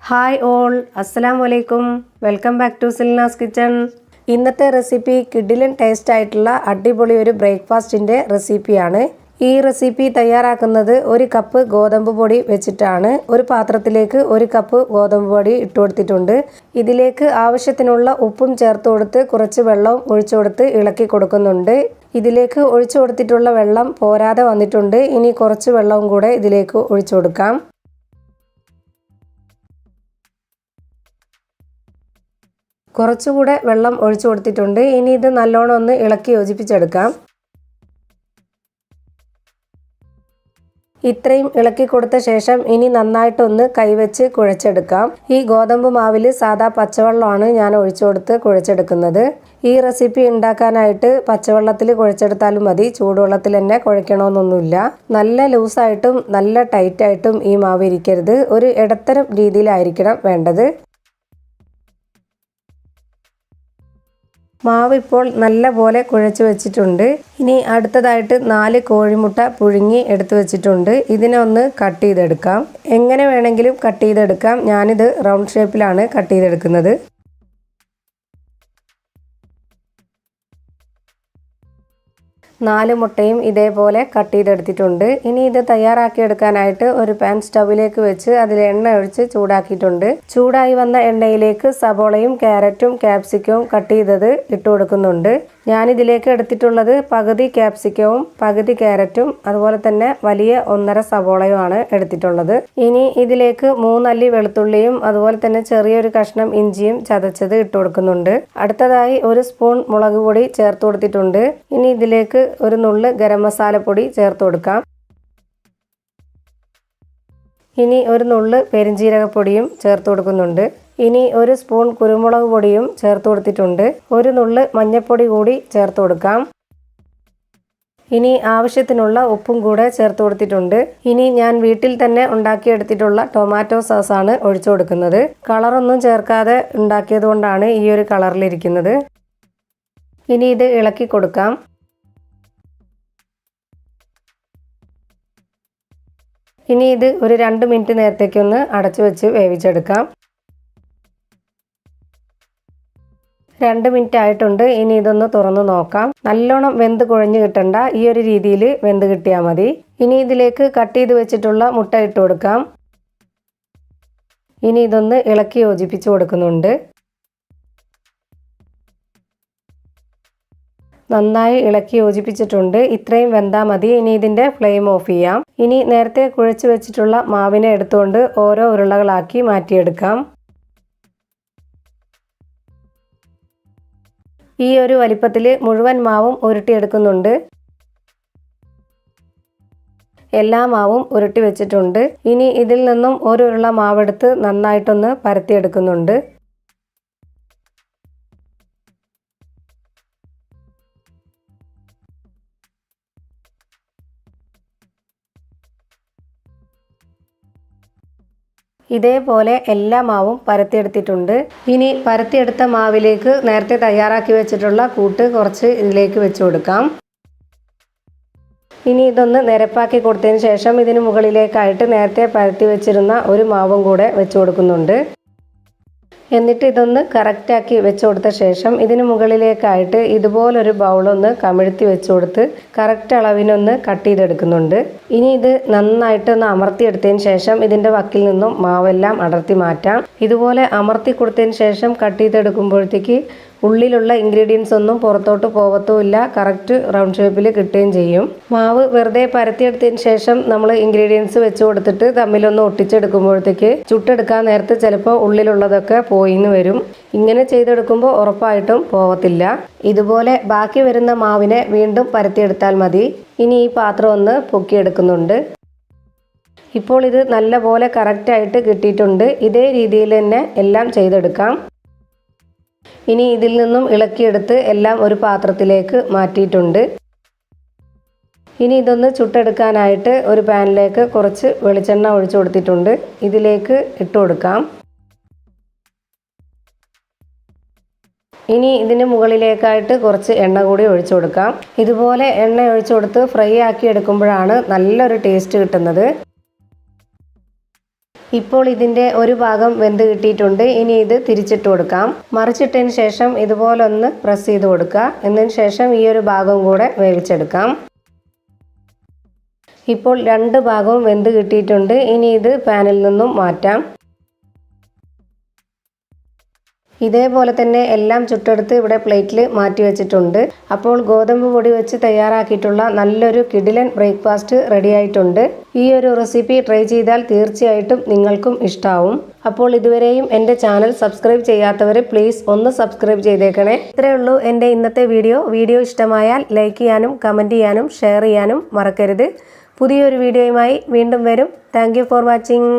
Hi all, അസ്സലാമു അലൈക്കും. Welcome back to Silna's kitchen. ഇന്നത്തെ റെസിപ്പി കിഡിലൻ ടേസ്റ്റ് ആയിട്ടുള്ള അടിപൊളി ഒരു ബ്രേക്ക്ഫാസ്റ്റിൻ്റെ റെസിപ്പിയാണ്. ഈ റെസിപ്പി തയ്യാറാക്കുന്നത് 1 കപ്പ് ഗോതമ്പ് പൊടി വെച്ചിട്ടാണ്. ഒരു പാത്രത്തിലേക്ക് 1 കപ്പ് ഗോതമ്പ് പൊടി ഇട്ട് കൊടുത്തിട്ടുണ്ട്. ഇതിലേക്ക് ആവശ്യത്തിനുള്ള ഉപ്പും ചേർത്ത് കൊടുത്ത് കുറച്ച് വെള്ളവും ഒഴിച്ചു കൊടുത്ത് ഇളക്കി കൊടുക്കുന്നുണ്ട്. ഇതിലേക്ക് ഒഴിച്ചു കൊടുത്തിട്ടുള്ള വെള്ളം പോരാതെ വന്നിട്ടുണ്ട്. ഇനി കുറച്ച് വെള്ളവും കൂടെ ഇതിലേക്ക് ഒഴിച്ചു കൊടുക്കാം. കുറച്ചുകൂടെ വെള്ളം ഒഴിച്ചു കൊടുത്തിട്ടുണ്ട്. ഇനി ഇത് നല്ലോണം ഒന്ന് ഇളക്കി യോജിപ്പിച്ചെടുക്കാം. ഇത്രയും ഇളക്കി കൊടുത്ത ശേഷം ഇനി നന്നായിട്ടൊന്ന് കൈവച്ച് കുഴച്ചെടുക്കാം. ഈ ഗോതമ്പ് മാവിൽ സാദാ പച്ചവെള്ളമാണ് ഞാൻ ഒഴിച്ചു കൊടുത്ത് കുഴച്ചെടുക്കുന്നത്. ഈ റെസിപ്പി ഉണ്ടാക്കാനായിട്ട് പച്ചവെള്ളത്തിൽ കുഴച്ചെടുത്താലും മതി, ചൂടുവെള്ളത്തിൽ തന്നെ കുഴക്കണമെന്നൊന്നുമില്ല. നല്ല ലൂസായിട്ടും നല്ല ടൈറ്റായിട്ടും ഈ മാവ് ഇരിക്കരുത്, ഒരു ഇടത്തരം രീതിയിലായിരിക്കണം വേണ്ടത്. മാവ് ഇപ്പോൾ നല്ല പോലെ കുഴച്ച് വെച്ചിട്ടുണ്ട്. ഇനി അടുത്തതായിട്ട് 4 കോഴിമുട്ട പുഴുങ്ങി എടുത്തു വെച്ചിട്ടുണ്ട്. ഇതിനെ ഒന്ന് കട്ട് ചെയ്തെടുക്കാം. എങ്ങനെ വേണമെങ്കിലും കട്ട് ചെയ്തെടുക്കാം. ഞാനിത് റൗണ്ട് ഷേപ്പിലാണ് കട്ട് ചെയ്തെടുക്കുന്നത്. നാല് മുട്ടയും ഇതേപോലെ കട്ട് ചെയ്തെടുത്തിട്ടുണ്ട്. ഇനി ഇത് തയ്യാറാക്കിയെടുക്കാനായിട്ട് ഒരു പാൻ സ്റ്റൗവിലേക്ക് വെച്ച് അതിൽ എണ്ണ ഒഴിച്ച് ചൂടാക്കിയിട്ടുണ്ട്. ചൂടായി വന്ന എണ്ണയിലേക്ക് സബോളയും ക്യാരറ്റും ക്യാപ്സിക്കവും കട്ട് ചെയ്തത് ഇട്ട് കൊടുക്കുന്നുണ്ട്. ഞാനിതിലേക്ക് എടുത്തിട്ടുള്ളത് പകുതി ക്യാപ്സിക്കവും പകുതി ക്യാരറ്റും അതുപോലെ തന്നെ വലിയ 1.5 സബോളയുമാണ് എടുത്തിട്ടുള്ളത്. ഇനി ഇതിലേക്ക് 3 അല്ലി വെളുത്തുള്ളിയും അതുപോലെ തന്നെ ചെറിയൊരു കഷ്ണം ഇഞ്ചിയും ചതച്ചത് ഇട്ട് കൊടുക്കുന്നുണ്ട്. അടുത്തതായി 1 സ്പൂൺ മുളക് പൊടി ചേർത്ത് കൊടുത്തിട്ടുണ്ട്. ഇനി ഇതിലേക്ക് ഒരു നുള്ള് ഗരം മസാലപ്പൊടി ചേർത്ത് കൊടുക്കാം. ഇനി ഒരു നുള്ള് പെരിഞ്ജീരകപ്പൊടിയും ചേർത്ത് കൊടുക്കുന്നുണ്ട്. ഇനി 1 സ്പൂൺ കുരുമുളക് പൊടിയും ചേർത്ത് കൊടുത്തിട്ടുണ്ട്. ഒരു നുള്ള് മഞ്ഞൾപ്പൊടി കൂടി ചേർത്ത് കൊടുക്കാം. ഇനി ആവശ്യത്തിനുള്ള ഉപ്പും കൂടെ ചേർത്ത് കൊടുത്തിട്ടുണ്ട്. ഇനി ഞാൻ വീട്ടിൽ തന്നെ ഉണ്ടാക്കിയെടുത്തിട്ടുള്ള ടൊമാറ്റോ സോസാണ് ഒഴിച്ചു കൊടുക്കുന്നത്. കളറൊന്നും ചേർക്കാതെ ഉണ്ടാക്കിയത് കൊണ്ടാണ് ഈ ഒരു കളറിലിരിക്കുന്നത്. ഇനി ഇത് ഇളക്കി കൊടുക്കാം. ഇനി ഇത് ഒരു 2 മിനിറ്റ് നേരത്തേക്കൊന്ന് അടച്ചു വെച്ച് വേവിച്ചെടുക്കാം. 2 മിനിറ്റ് ആയിട്ടുണ്ട്. ഇനി ഇതൊന്ന് തുറന്ന് നോക്കാം. നല്ലോണം വെന്ത് കുഴഞ്ഞു കിട്ടണ്ട, ഈ ഒരു രീതിയിൽ വെന്ത് കിട്ടിയാൽ മതി. ഇനി ഇതിലേക്ക് കട്ട് ചെയ്ത് വെച്ചിട്ടുള്ള മുട്ട ഇട്ട് കൊടുക്കാം. ഇനി ഇതൊന്ന് ഇളക്കി യോജിപ്പിച്ച് കൊടുക്കുന്നുണ്ട്. നന്നായി ഇളക്കി യോജിപ്പിച്ചിട്ടുണ്ട്. ഇത്രയും വെന്താൽ മതി. ഇനി ഇതിൻ്റെ ഫ്ലെയിം ഓഫ് ചെയ്യാം. ഇനി നേരത്തെ കുഴച്ച് വെച്ചിട്ടുള്ള മാവിനെ എടുത്തുകൊണ്ട് ഓരോ ഉരുളകളാക്കി മാറ്റിയെടുക്കാം. ഈ ഒരു വലിപ്പത്തിൽ മുഴുവൻ മാവും ഉരുട്ടിയെടുക്കുന്നുണ്ട്. എല്ലാ മാവും ഉരുട്ടി വെച്ചിട്ടുണ്ട്. ഇനി ഇതിൽ നിന്നും ഒരു ഉരുള മാവെടുത്ത് നന്നായിട്ടൊന്ന് പരത്തിയെടുക്കുന്നുണ്ട്. ഇതേപോലെ എല്ലാ മാവും പരത്തിയെടുത്തിട്ടുണ്ട്. ഇനി പരത്തിയെടുത്ത മാവിലേക്ക് നേരത്തെ തയ്യാറാക്കി വെച്ചിട്ടുള്ള കൂട്ട് കുറച്ച് ഇതിലേക്ക് വെച്ച് കൊടുക്കാം. ഇനി ഇതൊന്ന് നിരപ്പാക്കി കൊടുത്തതിന് ശേഷം ഇതിന് മുകളിലേക്കായിട്ട് നേരത്തെ പരത്തി വെച്ചിരുന്ന ഒരു മാവും കൂടെ വെച്ച് കൊടുക്കുന്നുണ്ട്. എന്നിട്ട് ഇതൊന്ന് കറക്റ്റാക്കി വെച്ച് കൊടുത്ത ശേഷം ഇതിന് മുകളിലേക്കായിട്ട് ഇതുപോലൊരു ബൗളൊന്ന് കമിഴ്ത്തി വെച്ച് കൊടുത്ത് കറക്റ്റ് അളവിനൊന്ന് കട്ട് ചെയ്തെടുക്കുന്നുണ്ട്. ഇനി ഇത് നന്നായിട്ടൊന്ന് അമർത്തിയെടുത്തതിന് ശേഷം ഇതിൻ്റെ വക്കിൽ നിന്നും മാവെല്ലാം അടർത്തി മാറ്റാം. ഇതുപോലെ അമർത്തി കൊടുത്തതിന് ശേഷം കട്ട് ചെയ്തെടുക്കുമ്പോഴത്തേക്ക് ഉള്ളിലുള്ള ഇൻഗ്രീഡിയൻസ് ഒന്നും പുറത്തോട്ട് പോകത്തുമില്ല, കറക്റ്റ് റൗണ്ട് ഷേപ്പിൽ കിട്ടുകയും ചെയ്യും. മാവ് വെറുതെ പരത്തിയെടുത്തതിന് ശേഷം നമ്മൾ ഇൻഗ്രീഡിയൻസ് വെച്ച് കൊടുത്തിട്ട് തമ്മിലൊന്ന് ഒട്ടിച്ചെടുക്കുമ്പോഴത്തേക്ക് ചുട്ടെടുക്കാൻ നേരത്ത് ചിലപ്പോൾ ഉള്ളിലുള്ളതൊക്കെ പോയിന്ന് വരും. ഇങ്ങനെ ചെയ്തെടുക്കുമ്പോൾ ഉറപ്പായിട്ടും പോകത്തില്ല. ഇതുപോലെ ബാക്കി വരുന്ന മാവിനെ വീണ്ടും പരത്തിയെടുത്താൽ മതി. ഇനി ഈ പാത്രം ഒന്ന് പൊക്കിയെടുക്കുന്നുണ്ട്. ഇപ്പോൾ ഇത് നല്ലപോലെ കറക്റ്റായിട്ട് കിട്ടിയിട്ടുണ്ട്. ഇതേ രീതിയിൽ തന്നെ എല്ലാം ചെയ്തെടുക്കാം. ഇനി ഇതിൽ നിന്നും ഇളക്കിയെടുത്ത് എല്ലാം ഒരു പാത്രത്തിലേക്ക് മാറ്റിയിട്ടുണ്ട്. ഇനി ഇതൊന്ന് ചുട്ടെടുക്കാനായിട്ട് ഒരു പാനിലേക്ക് കുറച്ച് വെളിച്ചെണ്ണ ഒഴിച്ചു കൊടുത്തിട്ടുണ്ട്. ഇതിലേക്ക് ഇട്ട് കൊടുക്കാം. ഇനി ഇതിന് മുകളിലേക്കായിട്ട് കുറച്ച് എണ്ണ കൂടി ഒഴിച്ചു കൊടുക്കാം. ഇതുപോലെ എണ്ണ ഒഴിച്ചു കൊടുത്ത് ഫ്രൈ ആക്കി എടുക്കുമ്പോഴാണ് നല്ലൊരു ടേസ്റ്റ് കിട്ടുന്നത്. ഇപ്പോൾ ഇതിൻ്റെ ഒരു ഭാഗം വെന്ത് കിട്ടിയിട്ടുണ്ട്. ഇനി ഇത് തിരിച്ചിട്ട് കൊടുക്കാം. മറിച്ചിട്ടതിന് ശേഷം ഇതുപോലെ ഒന്ന് പ്രസ് ചെയ്ത് കൊടുക്കുക. എന്നതിന് ശേഷം ഈ ഒരു ഭാഗം കൂടെ വേവിച്ചെടുക്കാം. ഇപ്പോൾ രണ്ട് ഭാഗവും വെന്ത് കിട്ടിയിട്ടുണ്ട്. ഇനി ഇത് പാനിൽ നിന്നും മാറ്റാം. ഇതേപോലെ തന്നെ എല്ലാം ചുട്ടെടുത്ത് ഇവിടെ പ്ലേറ്റിൽ മാറ്റി വെച്ചിട്ടുണ്ട്. അപ്പോൾ ഗോതമ്പ് പൊടി വെച്ച് തയ്യാറാക്കിയിട്ടുള്ള നല്ലൊരു കിടിലൻ ബ്രേക്ക്ഫാസ്റ്റ് റെഡി ആയിട്ടുണ്ട്. ഈ ഒരു റെസിപ്പി ട്രൈ ചെയ്താൽ തീർച്ചയായിട്ടും നിങ്ങൾക്കും ഇഷ്ടാവും. അപ്പോൾ ഇതുവരെയും എൻ്റെ ചാനൽ സബ്സ്ക്രൈബ് ചെയ്യാത്തവർ പ്ലീസ് ഒന്ന് സബ്സ്ക്രൈബ് ചെയ്തേക്കണേ. ഇത്രയേ ഉള്ളൂ എൻ്റെ ഇന്നത്തെ വീഡിയോ ഇഷ്ടമായാൽ ലൈക്ക് ചെയ്യാനും കമൻറ്റ് ചെയ്യാനും ഷെയർ ചെയ്യാനും മറക്കരുത്. പുതിയൊരു വീഡിയോയുമായി വീണ്ടും വരും. Thank you for watching.